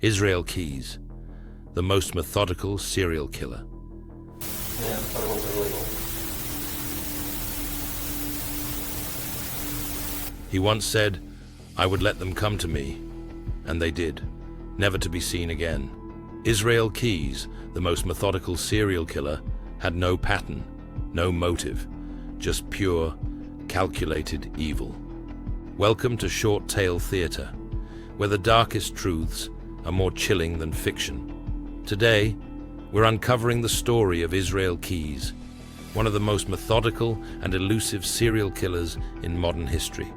Israel Keyes, the most methodical serial killer. Yeah, but it was illegal. He once said, "I would let them come to me," and they did, never to be seen again. Israel Keyes, the most methodical serial killer, had no pattern, no motive, just pure, calculated evil. Welcome to Short Tale Theatre, where the darkest truths are more chilling than fiction. Today, we're uncovering the story of Israel Keyes, one of the most methodical and elusive serial killers in modern history.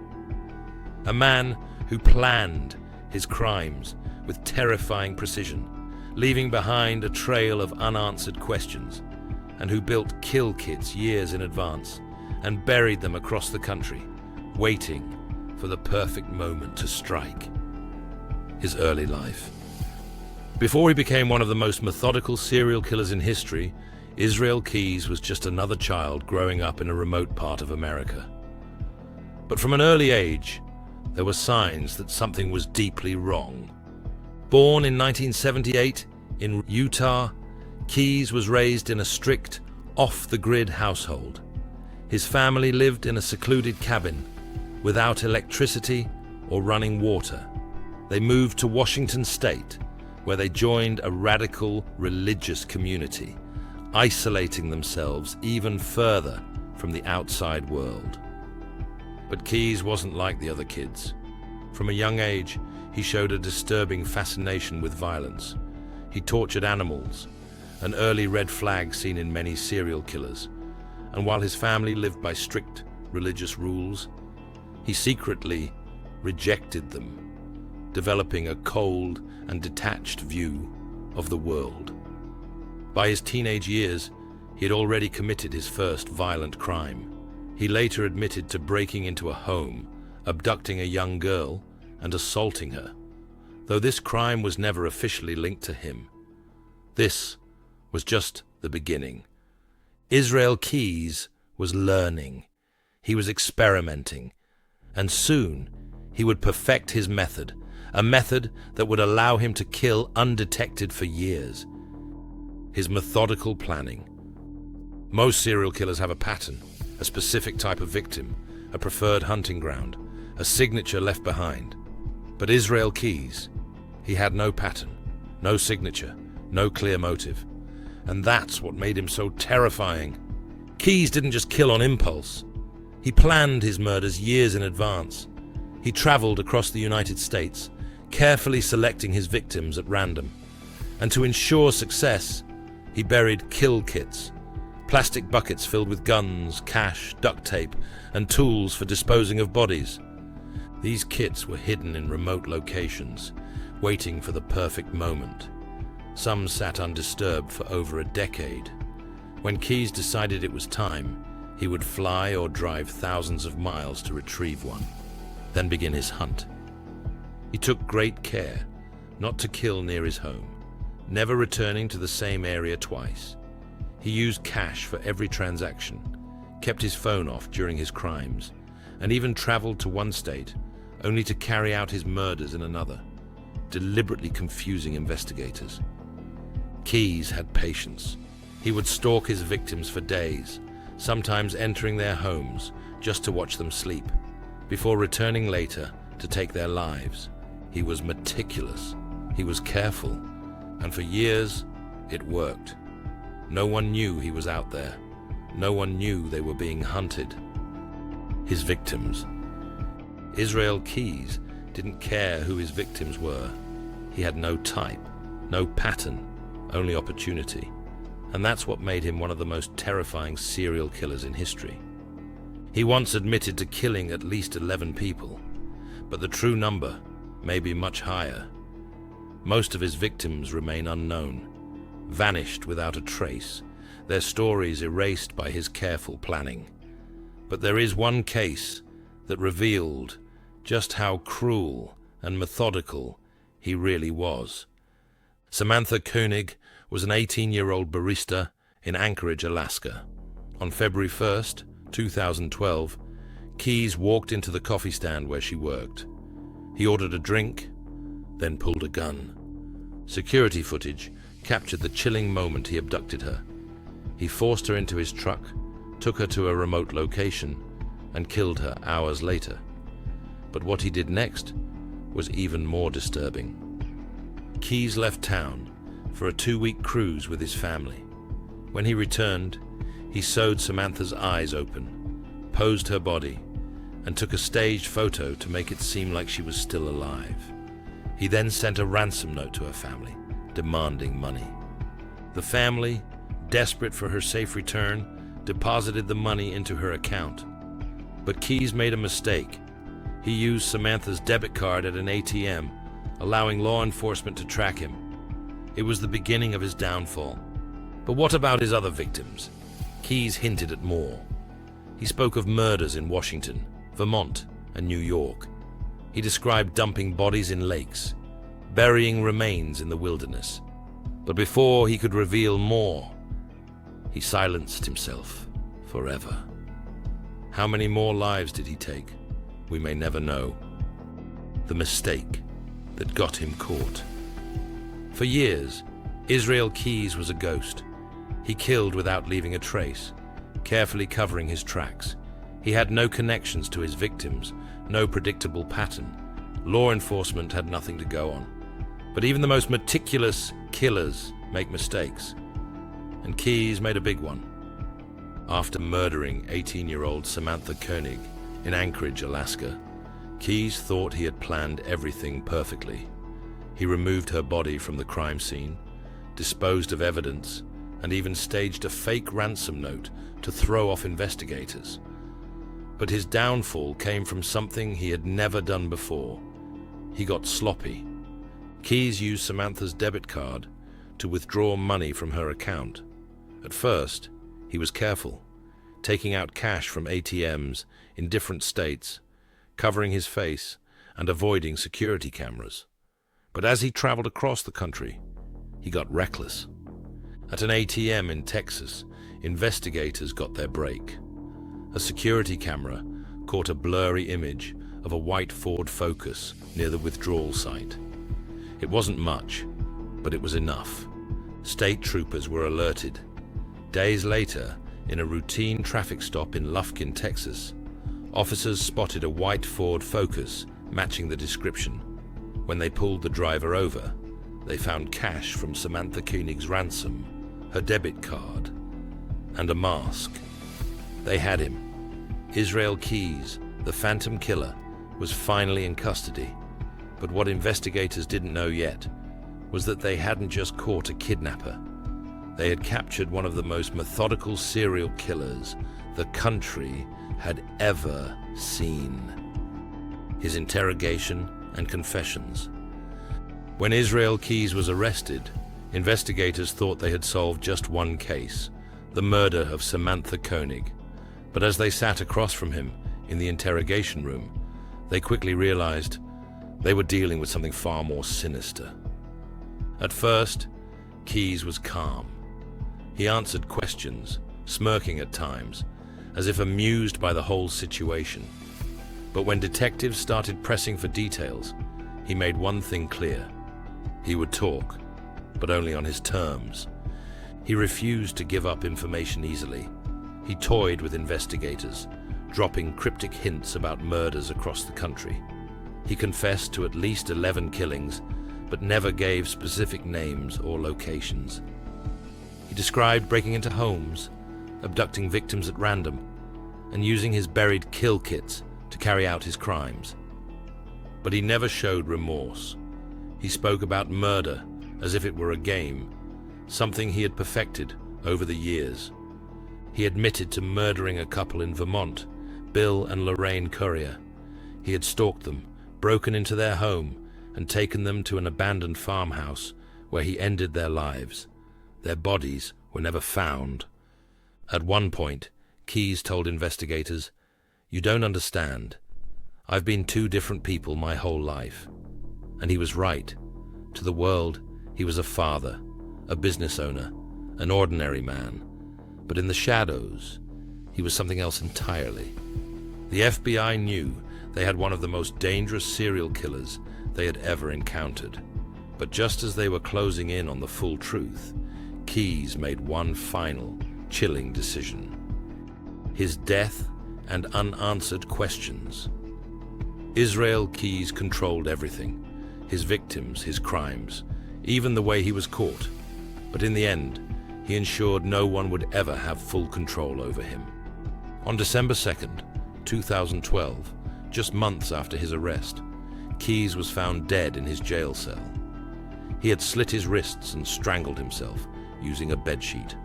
A man who planned his crimes with terrifying precision, leaving behind a trail of unanswered questions, and who built kill kits years in advance and buried them across the country, waiting for the perfect moment to strike. His early life. Before he became one of the most methodical serial killers in history, Israel Keyes was just another child growing up in a remote part of America. But from an early age, there were signs that something was deeply wrong. Born in 1978 in Utah, Keyes was raised in a strict, off-the-grid household. His family lived in a secluded cabin, without electricity or running water. They moved to Washington State, where they joined a radical religious community, isolating themselves even further from the outside world. But Keyes wasn't like the other kids. From a young age, he showed a disturbing fascination with violence. He tortured animals, an early red flag seen in many serial killers. And while his family lived by strict religious rules, he secretly rejected them, developing a cold and detached view of the world. By his teenage years, he had already committed his first violent crime. He later admitted to breaking into a home, abducting a young girl, and assaulting her, though this crime was never officially linked to him. This was just the beginning. Israel Keyes was learning. He was experimenting, and soon he would perfect his method, a method that would allow him to kill undetected for years. His methodical planning. Most serial killers have a pattern, a specific type of victim, a preferred hunting ground, a signature left behind. But Israel Keyes, he had no pattern, no signature, no clear motive. And that's what made him so terrifying. Keyes didn't just kill on impulse. He planned his murders years in advance. He traveled across the United States, carefully selecting his victims at random. And to ensure success, he buried kill kits, plastic buckets filled with guns, cash, duct tape, and tools for disposing of bodies. These kits were hidden in remote locations, waiting for the perfect moment. Some sat undisturbed for over a decade. When Keyes decided it was time, he would fly or drive thousands of miles to retrieve one, then begin his hunt. He took great care not to kill near his home, never returning to the same area twice. He used cash for every transaction, kept his phone off during his crimes, and even traveled to one state only to carry out his murders in another, deliberately confusing investigators. Keyes had patience. He would stalk his victims for days, sometimes entering their homes just to watch them sleep, before returning later to take their lives. He was meticulous. He was careful. And for years, it worked. No one knew he was out there. No one knew they were being hunted. His victims. Israel Keyes didn't care who his victims were. He had no type, no pattern, only opportunity. And that's what made him one of the most terrifying serial killers in history. He once admitted to killing at least 11 people, but the true number may be much higher. Most of his victims remain unknown, vanished without a trace, their stories erased by his careful planning. But there is one case that revealed just how cruel and methodical he really was. Samantha Koenig was an 18-year-old barista in Anchorage, Alaska. On February 1st, 2012, Keyes walked into the coffee stand where she worked. He ordered a drink, then pulled a gun. Security footage captured the chilling moment he abducted her. He forced her into his truck, took her to a remote location, and killed her hours later. But what he did next was even more disturbing. Keyes left town for a 2-week cruise with his family. When he returned, he sewed Samantha's eyes open, posed her body, and took a staged photo to make it seem like she was still alive. He then sent a ransom note to her family, demanding money. The family, desperate for her safe return, deposited the money into her account. But Keyes made a mistake. He used Samantha's debit card at an ATM, allowing law enforcement to track him. It was the beginning of his downfall. But what about his other victims? Keyes hinted at more. He spoke of murders in Washington, Vermont, and New York. He described dumping bodies in lakes, burying remains in the wilderness. But before he could reveal more, he silenced himself forever. How many more lives did he take? We may never know. The mistake that got him caught. For years, Israel Keyes was a ghost. He killed without leaving a trace, carefully covering his tracks. He had no connections to his victims, no predictable pattern. Law enforcement had nothing to go on. But even the most meticulous killers make mistakes. And Keyes made a big one. After murdering 18-year-old Samantha Koenig in Anchorage, Alaska, Keyes thought he had planned everything perfectly. He removed her body from the crime scene, disposed of evidence, and even staged a fake ransom note to throw off investigators. But his downfall came from something he had never done before. He got sloppy. Keyes used Samantha's debit card to withdraw money from her account. At first, he was careful, taking out cash from ATMs in different states, covering his face and avoiding security cameras. But as he traveled across the country, he got reckless. At an ATM in Texas, investigators got their break. A security camera caught a blurry image of a white Ford Focus near the withdrawal site. It wasn't much, but it was enough. State troopers were alerted. Days later, in a routine traffic stop in Lufkin, Texas, officers spotted a white Ford Focus matching the description. When they pulled the driver over, they found cash from Samantha Koenig's ransom, her debit card, and a mask. They had him. Israel Keyes, the Phantom Killer, was finally in custody. But what investigators didn't know yet was that they hadn't just caught a kidnapper. They had captured one of the most methodical serial killers the country had ever seen. His interrogation and confessions. When Israel Keyes was arrested, investigators thought they had solved just one case, the murder of Samantha Koenig. But as they sat across from him in the interrogation room, they quickly realized they were dealing with something far more sinister. At first, Keyes was calm. He answered questions, smirking at times, as if amused by the whole situation. But when detectives started pressing for details, he made one thing clear. He would talk, but only on his terms. He refused to give up information easily. He toyed with investigators, dropping cryptic hints about murders across the country. He confessed to at least 11 killings, but never gave specific names or locations. He described breaking into homes, abducting victims at random, and using his buried kill kits to carry out his crimes. But he never showed remorse. He spoke about murder as if it were a game, something he had perfected over the years. He admitted to murdering a couple in Vermont, Bill and Lorraine Currier. He had stalked them, broken into their home, and taken them to an abandoned farmhouse where he ended their lives. Their bodies were never found. At one point, Keyes told investigators, "You don't understand. I've been two different people my whole life." And he was right. To the world, he was a father, a business owner, an ordinary man. But in the shadows, he was something else entirely. The FBI knew they had one of the most dangerous serial killers they had ever encountered. But just as they were closing in on the full truth, Keyes made one final, chilling decision. His death and unanswered questions. Israel Keyes controlled everything, his victims, his crimes, even the way he was caught. But in the end, he ensured no one would ever have full control over him. On December 2nd, 2012, just months after his arrest, Keyes was found dead in his jail cell. He had slit his wrists and strangled himself using a bedsheet.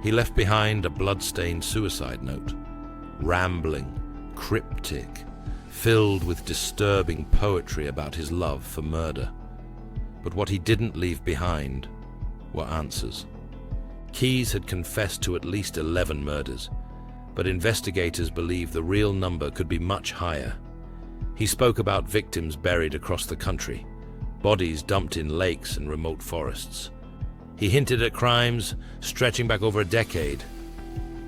He left behind a blood-stained suicide note, rambling, cryptic, filled with disturbing poetry about his love for murder. But what he didn't leave behind were answers. Keyes had confessed to at least 11 murders, but investigators believe the real number could be much higher. He spoke about victims buried across the country, bodies dumped in lakes and remote forests. He hinted at crimes stretching back over a decade,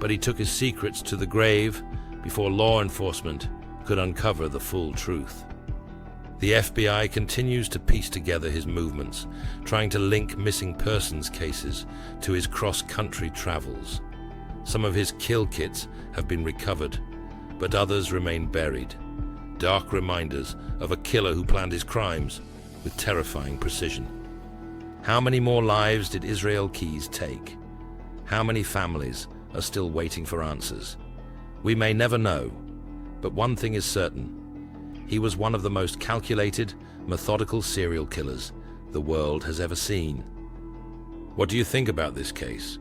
but he took his secrets to the grave before law enforcement could uncover the full truth. The FBI continues to piece together his movements, trying to link missing persons cases to his cross-country travels. Some of his kill kits have been recovered, but others remain buried. Dark reminders of a killer who planned his crimes with terrifying precision. How many more lives did Israel Keyes take? How many families are still waiting for answers? We may never know, but one thing is certain. He was one of the most calculated, methodical serial killers the world has ever seen. What do you think about this case?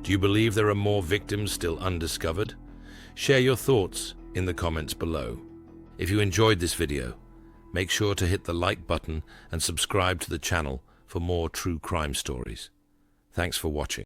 Do you believe there are more victims still undiscovered? Share your thoughts in the comments below. If you enjoyed this video, make sure to hit the like button and subscribe to the channel for more true crime stories. Thanks for watching.